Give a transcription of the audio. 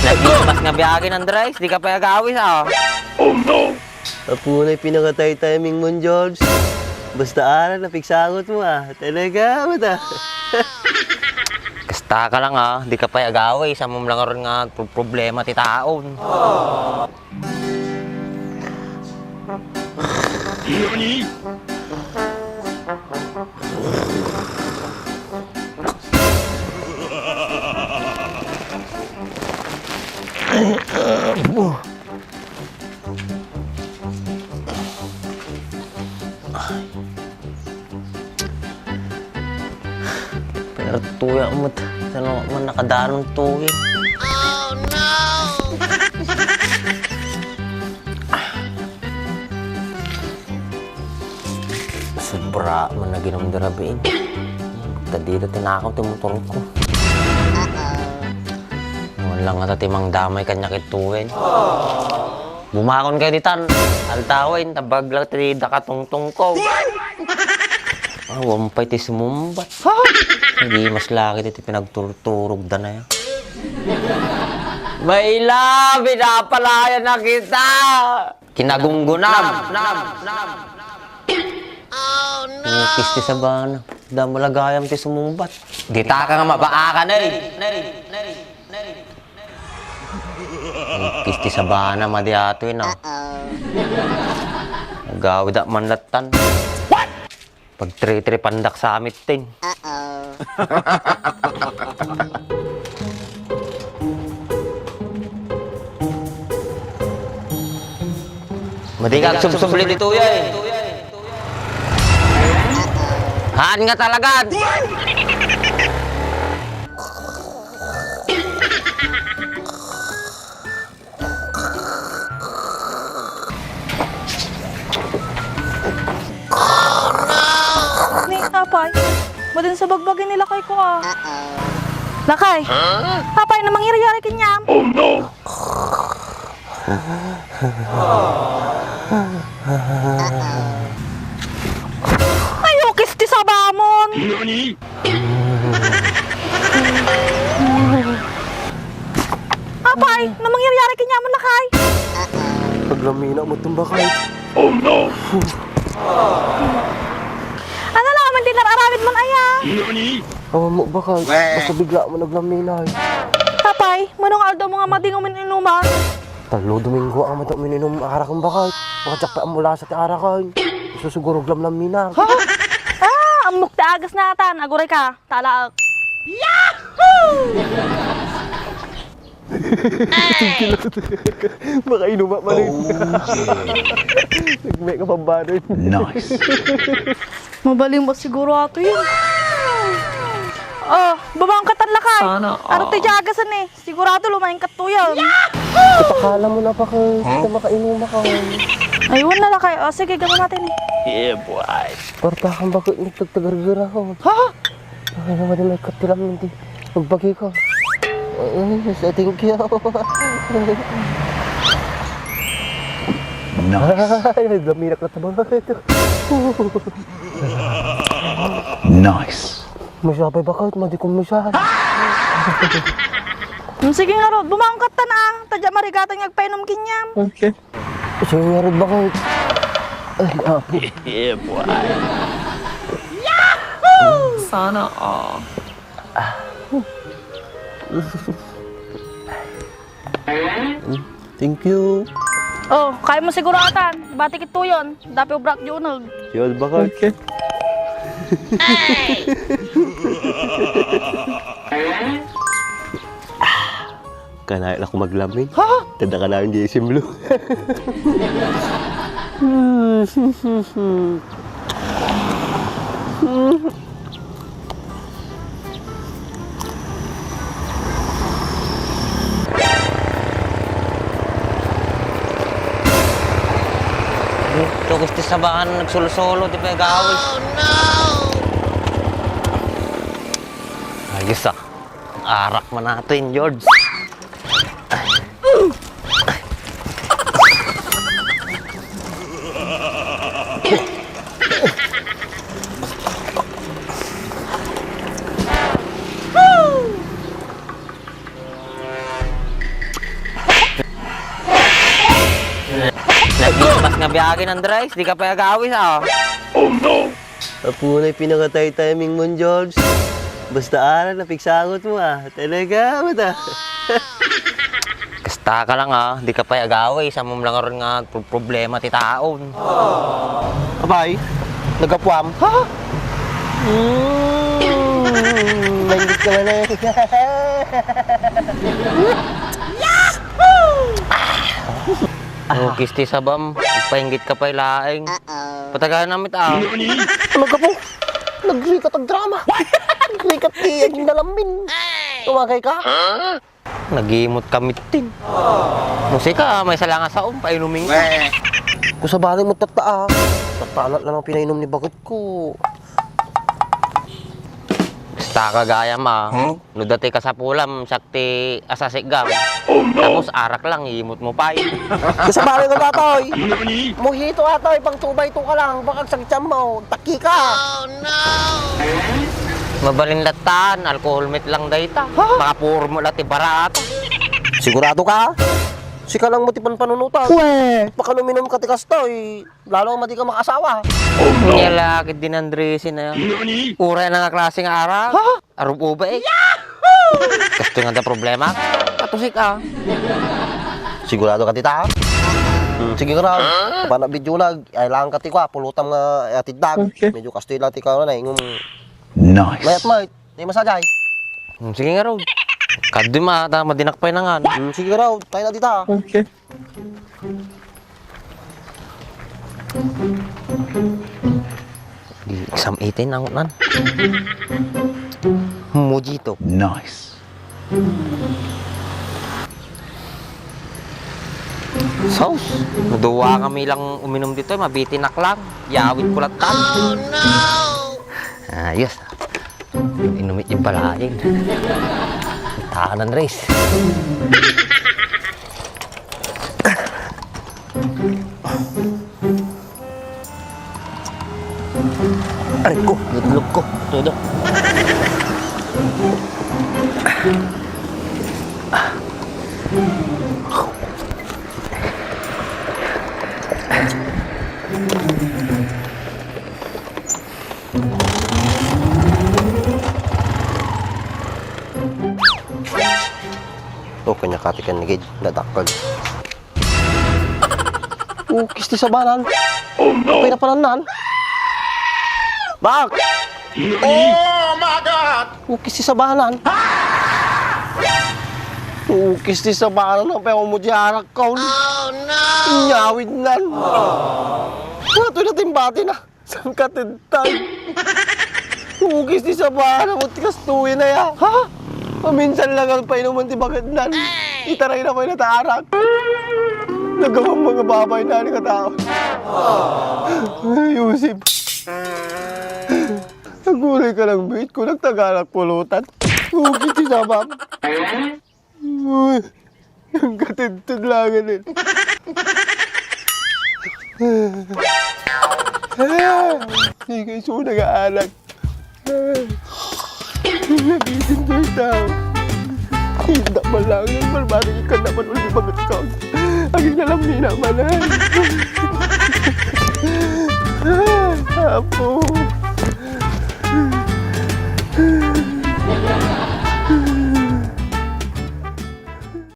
Naglipas nga biyagi ng Dries, di ka pa agawis ah. Oh no! Apo na'y pinakatay timing mo, George. Basta aral, napiksangot mo ah. Talaga, mata. Kasta ka lang ah, di ka pa agawis. Amom lang rin nga problema ti taon. NANI?! Pero tuya mo, saan man nakadanong tuwin? Oh no! Sobra man na ginamdarabiin. Tadi na tinakaw ti motor ko. Wala nga tatimang damay kanya kituwin. Bumakon kayo ditan. Altawin, tabaglang tinida ka tungtong ko. Wampay ti sumumbat. Hindi mas laki ti pinagturturog da na yan. Maila, binapalaya na kita! Kinagunggunam! Oh no! Kisti sa bana. Damalagayam ti sumumbat. Dita ka nga mabaakan eh! Kisti sa bana madiato yun ah. Nagawid ak manlatan. Pag tri-tri pandak sa amit tin. Madigag sumsumli dito yan. Haan nga talaga. Apay, madin sa bagbagin nila kay ko ah. Lakay, apay na mangyari-yari kanyam. Oh no! Ayokis ti sabamon. NANI?! Apay, na mangyari-yari kanyam lakay. Paglamina mo itong bakay. Oh no! Ano lang man din nararamid mon aya. NANI?! Awan mo bakay. Basta bigla mo naglamina. Apay, manong aldo mga madingumin inuman. Talo Domingo ang mata mininom arakang bakay. Makatsak pa mula sa ti arakay. Susuguro glamlamina. Ah, ang mukta agas natan. Aguray ka, talaak. Baka inuma pa rin. Nagmay ka pambarin. Nice! Mabaling mo siguro ato yun. Oh, babang katan lakay. Sana, Aro ti jagasan eh. Sigurado lumayan katuyan. Kapakala mo na pa kay kita makainuma ka. Ayun na lakay. O sige, gawin natin eh. Yeah boy! Parta kang bakit nagtagtagargira ko. Ha? Ay naman may katilang hindi. Magbagi ko. Thank you. Nice! Ay, nagdamirak na tabang ito. Nice! Masyapay bakit? Madi kong masyad. Sige nga Rod, bumangkat ta na. Tadya marigatan ngagpainom kinyam. Okay. Sige nga rin bakit? Yeah boy! Sana ah. Thank you. Oh, kaya mo siguratan. Batik ito yun. Dapi ubrak junag. Yun bakit? Okay. Kanain ako maglamin. Ha? Tanda ka na yung GSM Blue. Ito gusto sa bahan nagsolo-solo, di pa gawis. Oh no! Ayos ah. Arak man natin, George. nabiyagin, Andres. Di ka pa agawis, ah. Oh no! Apo na'y pinakatay timing mo, George. Basta aral na piksangot mo Talaga, mata. Kasta ka lang, ah. Di ka pa agawis. Amom lang rin nga problema ti taon. Abay, nagapuam. Ha? Manggit ka man eh. Ang kisti sa bam. Pahinggit ka pa ilaing. Patagahan namit, ah. Ano ka po? Nagrikat ang drama. Nagrikat tiyag nalamin. Tumagay ka? Nagimot kami tin. Musika, may salanga sa painumin ka. Kung sa bagay mo tataa. Tatanat lang ang pinainom ni Bagot ko. Basta kagaya ma. No dati ka sa pulam, sakti asasigam. Tapos arak lang, imot mo pa. Kung sa bagay ka tatoy. Mojito atoy, pang tubay to ka lang. Baka sa tiyan mo, taki ka. Mabalin latan, alcohol met lang dayta. Mga puro mo lati barata. Sigurado ka? Sika lang mo tipan panunutan. Baka luminom ka tikas to, lalo mati ka makasawa. Niyalakit din Andresin na yan. Uray na nga klase nga arak. Arup uba eh. Kasto nga da problema. Patusik ah. Sigurado ka tita? Sige ka raw. Paano video lag, ay lang ka tikwa, pulutam nga atiddag. Medyo kastoy lang tikaw na ingum. Nice. Mayat, di masajay. Sige nga raw. Kadyo ma, tama dinakpay na nga. Sige raw, tayo na tita. Okay. Di exam 18 ang nan. Mojito. Nice. Sauce. Naduwa kami lang uminom dito, mabitinak lang. Yawit ko lang tan. Oh no! Ayos. Inumit yung palaing. Tahanan race. Aray ko, nagulog ko. Todo. Kanya katikan ni Gid, nadakal. Kisti sa banan. Oh no! Pwede pananan. Bak! Oh my God! Kisti sa banan. Kisti sa banan ang peo mo diyarak ka. Oh no! Inyawid nan. Ito na timbati na. Saan ka tintay? Kisti sa banan mo tikas tuwi na ya. Ha? Paminsan lang ang painuman ti Bagot nan. Itaray na ko yung nataarak. Nagawang mga babay na ni katao. Yusip. Nagulay ka ng bait ko, nagtagalak pulutan. Hugit si Sabam. Uy, ang katintid lang din. Hindi kayo so nag-aalag. Nagitin to yung tao. Hindi man lang yung malmaring ka naman ulit Bagot ka. Aging alam niya naman. Apo.